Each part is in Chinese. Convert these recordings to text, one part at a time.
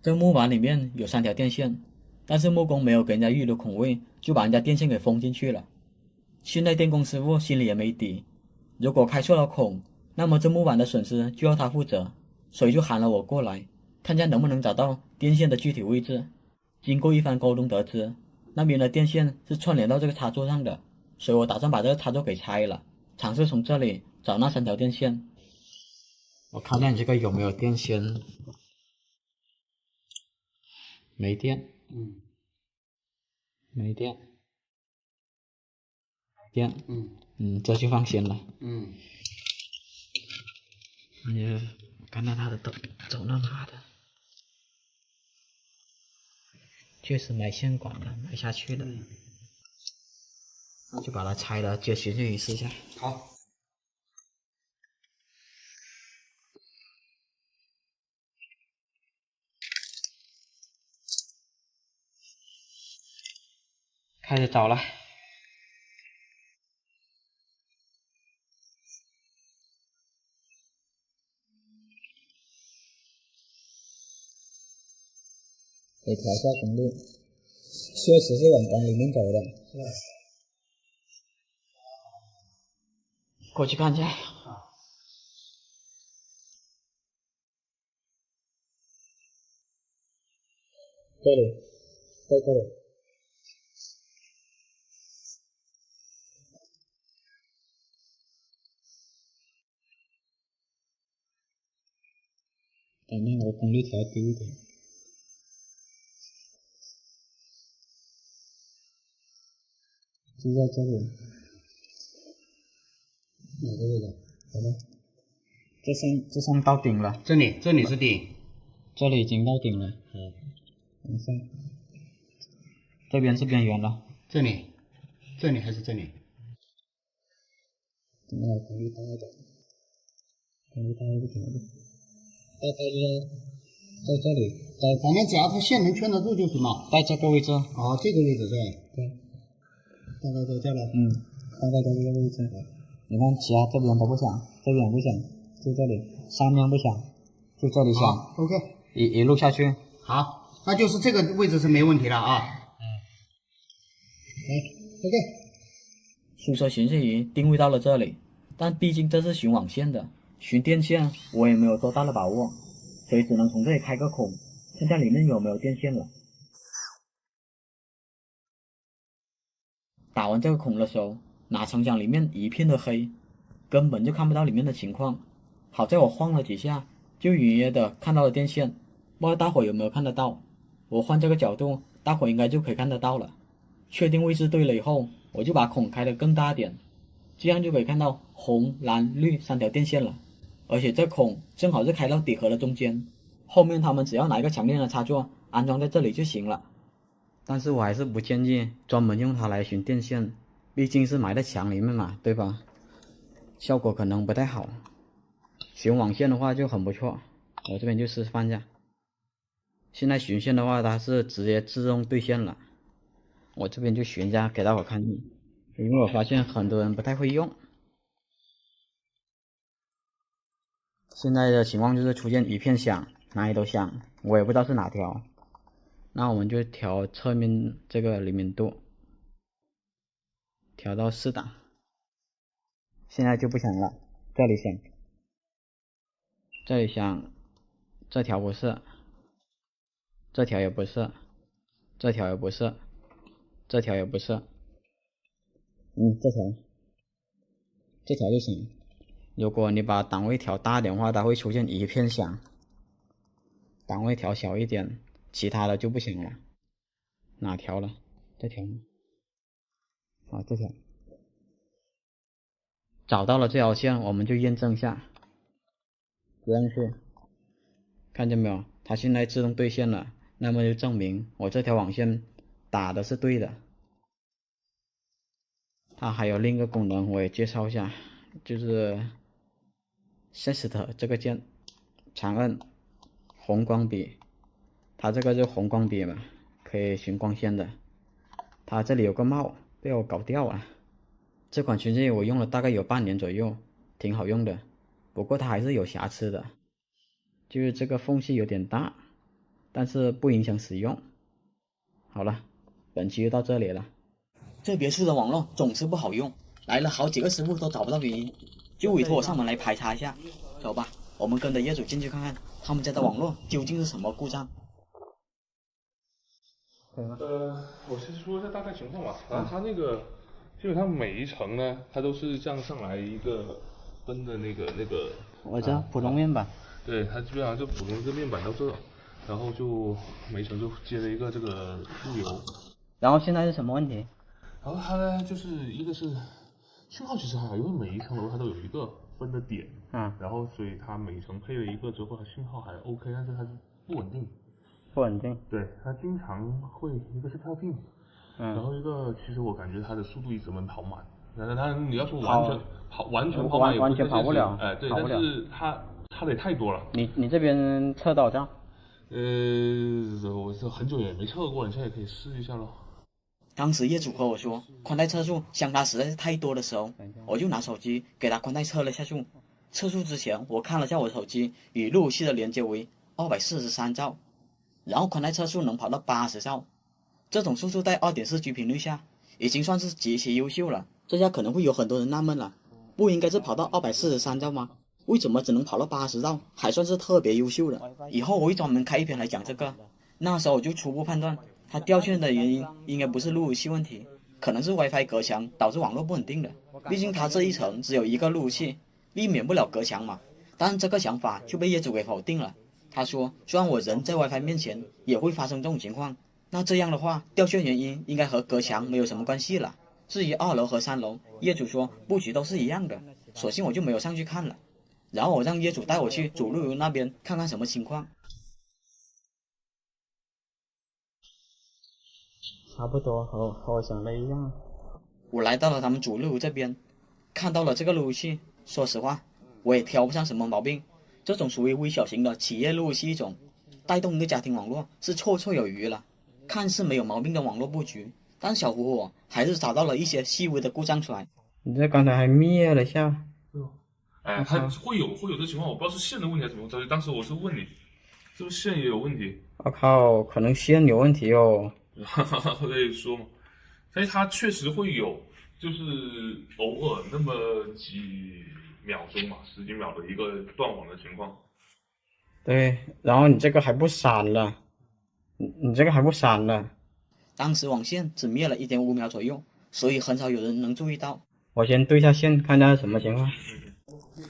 这木板里面有3条电线，但是木工没有给人家预留孔位，就把人家电线给封进去了。现在电工师傅心里也没底，如果开错了孔，那么这木板的损失就要他负责，所以就喊了我过来，看下能不能找到电线的具体位置。经过一番沟通得知，那边的电线是串联到这个插座上的，所以我打算把这个插座给拆了，尝试从这里找那3条电线。我看看这个有没有电线，没电，没电，没电，这就放心了。你看到他的走到哪的，确实埋线管的，埋下去的，那就把它拆了，接学习仪试一下。好。开始找了。得调一下功率，确实是往管里面走的。过去看一下。这里，在这里。等下我功率调低一点。就在这里。哪个位置？好了。这上到顶了。这里是顶。这里已经到顶了。等一下。这边是边缘了。这里还是这里？等下功率大一点。功率大一点。大概在这里。反正只要它线能圈得住就行了。在这个位置。哦，这个位置是吧？对。大概在这了。大概在这个位置。你看其他这边都不响，这边不响，就这里。上面不响，就这里响。OK。一路下去。好，那就是这个位置是没问题了啊。OK。宿舍巡视仪定位到了这里，但毕竟这是巡网线的，巡电线我也没有多大的把握，所以只能从这里开个孔，看看里面有没有电线了。打完这个孔的时候，哪成想里面一片的黑，根本就看不到里面的情况。好在我晃了几下，就隐约的看到了电线，不知道大伙有没有看得到？我换这个角度，大伙应该就可以看得到了。确定位置对了以后，我就把孔开得更大点，这样就可以看到红、蓝、绿3条电线了。而且这孔正好是开到底盒的中间，后面他们只要拿一个强电的插座安装在这里就行了。但是我还是不建议专门用它来寻电线，毕竟是埋在墙里面嘛，对吧？效果可能不太好。寻网线的话就很不错，我这边就示范一下。现在寻线的话，它是直接自动对线了。我这边就寻一下给大伙看，因为我发现很多人不太会用。现在的情况就是出现一片响，哪里都响，我也不知道是哪条。那我们就调侧面这个灵敏度，调到4档。现在就不响了，这里响，这里响，这条不是，这条也不是，这条也不是，这条也不是，这条就行。如果你把档位调大点的话，它会出现一片响；档位调小一点，其他的就不行了。哪条了？这条吗？啊，这条。找到了这条线，我们就验证一下，接上去，看见没有？它现在自动对线了，那么就证明我这条网线打的是对的。它还有另一个功能，我也介绍一下，就是 Shift 这个键，长按红光笔，它这个是红光笔嘛，可以寻光线的。它这里有个帽，被我搞掉了。这款寻线仪我用了大概有半年左右，挺好用的，不过它还是有瑕疵的，就是这个缝隙有点大，但是不影响使用。好了，本期就到这里了。这别墅的网络总是不好用，来了好几个师傅都找不到原因，就委托我上门来排查一下。走吧，我们跟着业主进去看看他们家的网络究竟是什么故障。我先说一下大概情况吧。然后它那个基本上每一层呢，它都是这样上来一个分的那个。我知道普通面板。对，它基本上就普通一个面板到这，然后就每一层就接了一个这个路由。然后现在是什么问题？然后它呢，就是一个是信号其实还好，因为每一层楼它都有一个分的点，然后所以它每层配了一个之后，它信号还 OK， 但是它是不稳定。不稳定。对，它经常会一个是跳屏，然后一个其实我感觉它的速度一直能跑满，但你要说完全跑满也完全跑不了，哎对，但是它差的也太多了。你这边测多少兆？我这很久也没测过，你现在也可以试一下咯。当时业主和我说宽带测速相差实在是太多的时候，我就拿手机给他宽带测了下速。测速之前我看了下我手机与路由器的连接为243兆，然后宽带测速能跑到80兆，这种速度在 2.4G 频率下已经算是极其优秀了。这下可能会有很多人纳闷了，不应该是跑到243兆吗？为什么只能跑到80兆，还算是特别优秀的？以后我会专门开一篇来讲这个。那时候我就初步判断它掉线的原因应该不是路由器问题，可能是 WiFi 隔墙导致网络不稳定的。毕竟它这一层只有一个路由器，避免不了隔墙嘛。但这个想法就被业主给否定了。他说虽然我人在 WiFi 面前也会发生这种情况，那这样的话掉线原因应该和隔墙没有什么关系了。至于2楼和3楼，业主说布局都是一样的，索性我就没有上去看了。然后我让业主带我去主路由那边看看什么情况。差不多和我想的一样。我来到了他们主路由这边，看到了这个路由器。说实话，我也挑不上什么毛病，这种属于微小型的企业路由器一种，带动一个家庭网络是绰绰有余了。看似没有毛病的网络布局，但小胡我还是找到了一些细微的故障出来。你这刚才还灭了下。哎，它会有这情况，我不知道是线的问题还是什么。所以当时我是问你，是不是线也有问题？我靠，可能线有问题哦。可以说嘛，所以它确实会有，就是偶尔那么几秒钟嘛，10几秒的一个断网的情况。对，然后你这个还不闪了，你这个还不闪了。当时网线只灭了1.5秒左右，所以很少有人能注意到。我先对一下线，看一下什么情况。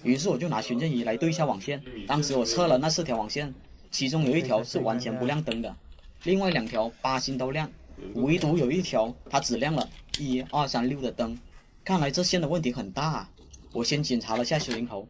于是我就拿寻阵仪来对一下网线。当时我测了那4条网线，其中有一条是完全不亮灯的，另外2条8星都亮，唯独有一条它只亮了1、2、3、6的灯。看来这线的问题很大啊。我先检查了下水龙头，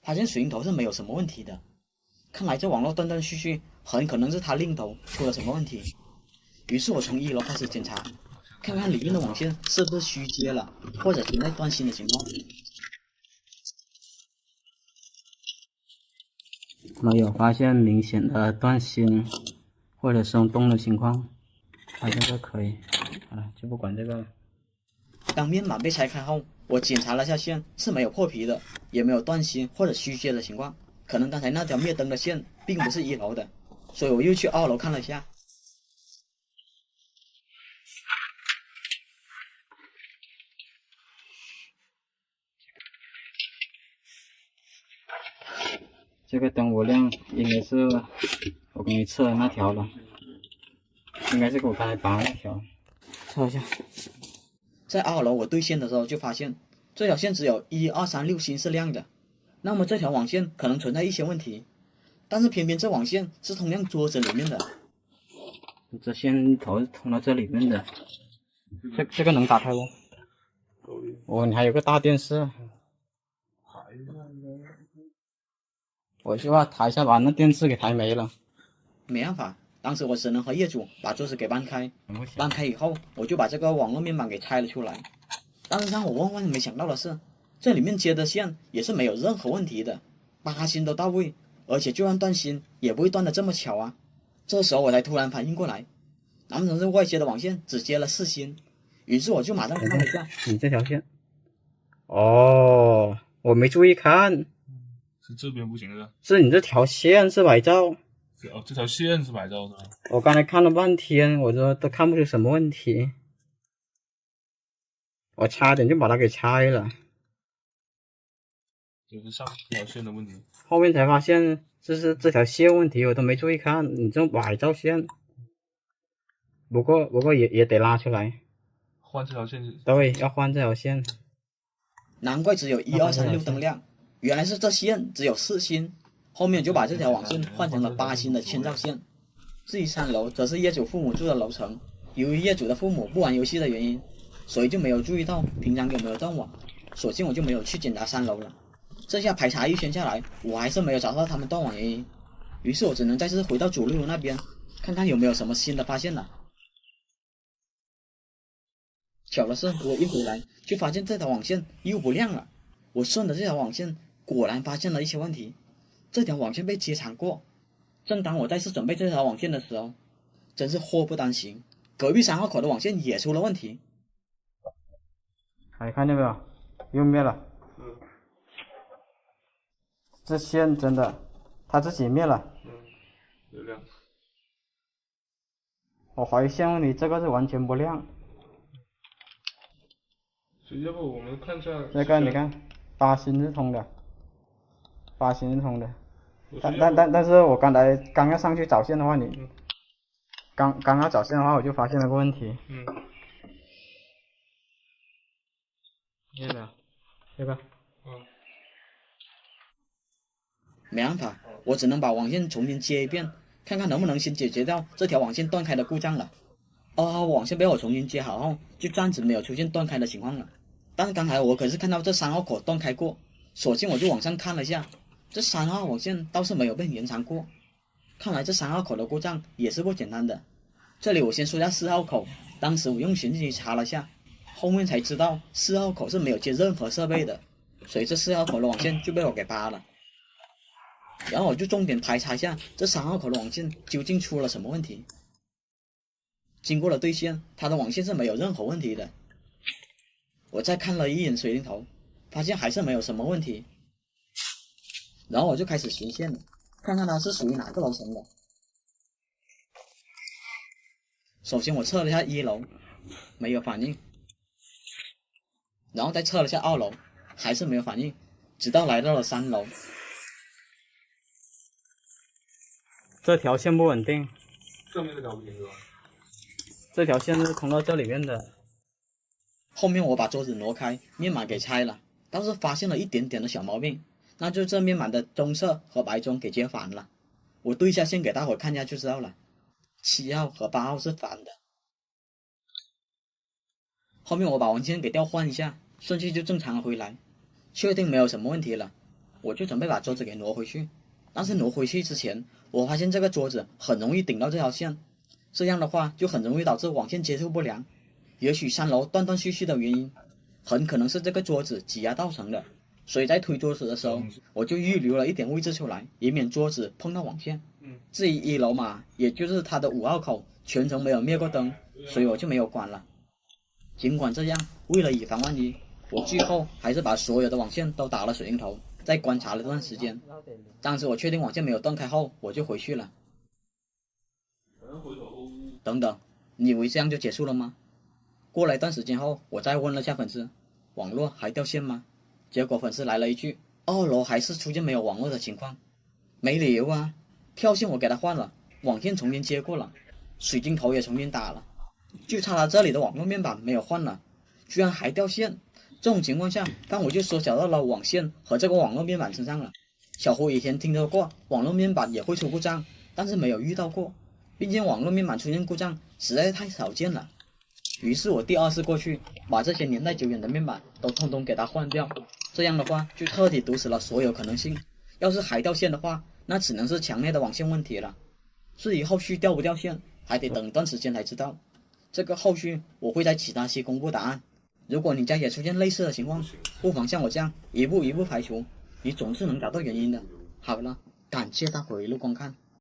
发现水龙头是没有什么问题的。看来这网络断断续续，很可能是它另一头出了什么问题。于是我从1楼开始检查，看看里面的网线是不是虚接了，或者存在断芯的情况。没有发现明显的断芯或者松动的情况，它这个可以。好了，就不管这个了。当面板被拆开后，我检查了下线，是没有破皮的，也没有断芯或者虚接的情况。可能刚才那条灭灯的线并不是1楼的，所以我又去2楼看了一下。这个灯不亮，应该是我给你测的那条了，应该是我刚才拔那条。测一下，在2楼我对线的时候就发现，这条线只有1、2、3、6星是亮的，那么这条网线可能存在一些问题，但是偏偏这网线是通向桌子里面的，这线头是通到这里面的。这个能打开不？你还有个大电视。我就要抬一下把那电视给抬没了。没办法，当时我只能和业主把桌子给搬开。搬开以后，我就把这个网络面板给拆了出来。但是让我万万没想到的是，这里面接的线也是没有任何问题的，8芯都到位，而且就算断芯也不会断的这么巧啊。这时候我才突然反应过来，难不成是外接的网线只接了4芯？于是我就马上看了一下，你这条线。哦，我没注意看。是这边不行的，是你这条线是白照。这条线是白照的。我刚才看了半天，我说都看不出什么问题，我差点就把它给拆了。就是上这条线的问题。后面才发现这是这条线问题，我都没注意看，你这白照线。不过也得拉出来。换这条线。对，要换这条线。难怪只有1、2、3、6灯亮，原来是这线只有4星。后面就把这条网线换成了8星的千兆线。至于3楼，则是业主父母住的楼层，由于业主的父母不玩游戏的原因，所以就没有注意到平常有没有断网，索性我就没有去检查3楼了。这下排查一圈下来，我还是没有找到他们断网原因，于是我只能再次回到主路那边，看看有没有什么新的发现了。巧的是，我一回来就发现这条网线又不亮了。我顺着这条网线，果然发现了一些问题。这条网线被接长过。正当我再次准备这条网线的时候，真是祸不单行，隔壁3号口的网线也出了问题。你看见没有？又灭了。这线真的，它自己灭了。有亮。我怀疑线问题，这个是完全不亮。所以要不我们看一下。这个你看，8星是通的，8星是通的。但是我刚要上去找线的话，刚要找线的话，我就发现了个问题。这个。没办法，我只能把网线重新接一遍，看看能不能先解决掉这条网线断开的故障了。2号网线被我重新接好后，就暂时没有出现断开的情况了。但是刚才我可是看到这3号口断开过，索性我就往上看了一下，这3号网线倒是没有被延长过。看来这3号口的故障也是不简单的。这里我先说下4号口，当时我用寻迹查了下，后面才知道4号口是没有接任何设备的，所以这4号口的网线就被我给扒了。然后我就重点排查一下这3号口的网线究竟出了什么问题。经过了对线，它的网线是没有任何问题的。我再看了一眼水龙头，发现还是没有什么问题。然后我就开始寻线了，看看它是属于哪个楼层的。首先我测了一下1楼，没有反应。然后再测了一下2楼，还是没有反应，直到来到了3楼。这条线不稳定。正面这条不行是吧？这条线是通到这里面的。后面我把桌子挪开，面板给拆了，倒是发现了一点点的小毛病，那就是这面板的棕色和白棕给接反了。我对一下线给大伙看一下就知道了，7号和8号是反的。后面我把网线给调换一下，顺序就正常了回来，确定没有什么问题了，我就准备把桌子给挪回去。但是挪回去之前，我发现这个桌子很容易顶到这条线，这样的话就很容易导致网线接触不良。也许3楼断断续续的原因，很可能是这个桌子挤压造成的，所以在推桌子的时候，我就预留了一点位置出来，以免桌子碰到网线。至于1楼嘛，也就是它的5号口全程没有灭过灯，所以我就没有关了。尽管这样，为了以防万一，我最后还是把所有的网线都打了水龙头，再观察了一段时间。当时我确定网线没有断开后，我就回去了。等等，你以为这样就结束了吗？过了一段时间后，我再问了下粉丝，网络还掉线吗？结果粉丝来了一句，2楼还是出现没有网络的情况。没理由啊，跳线我给他换了，网线重新接过了，水晶头也重新打了，就差他这里的网络面板没有换了，居然还掉线。这种情况下，但我就缩小到了网线和这个网络面板身上了。小胡以前听说过网络面板也会出故障，但是没有遇到过，毕竟网络面板出现故障实在是太少见了。于是我第2次过去，把这些年代久远的面板都通通给它换掉，这样的话就彻底堵死了所有可能性。要是还掉线的话，那只能是强烈的网线问题了。至于后续掉不掉线，还得等一段时间才知道。这个后续我会在其他期公布答案。如果你家也出现类似的情况，不妨像我这样一步一步排除，你总是能找到原因的。好了，感谢大伙一路观看。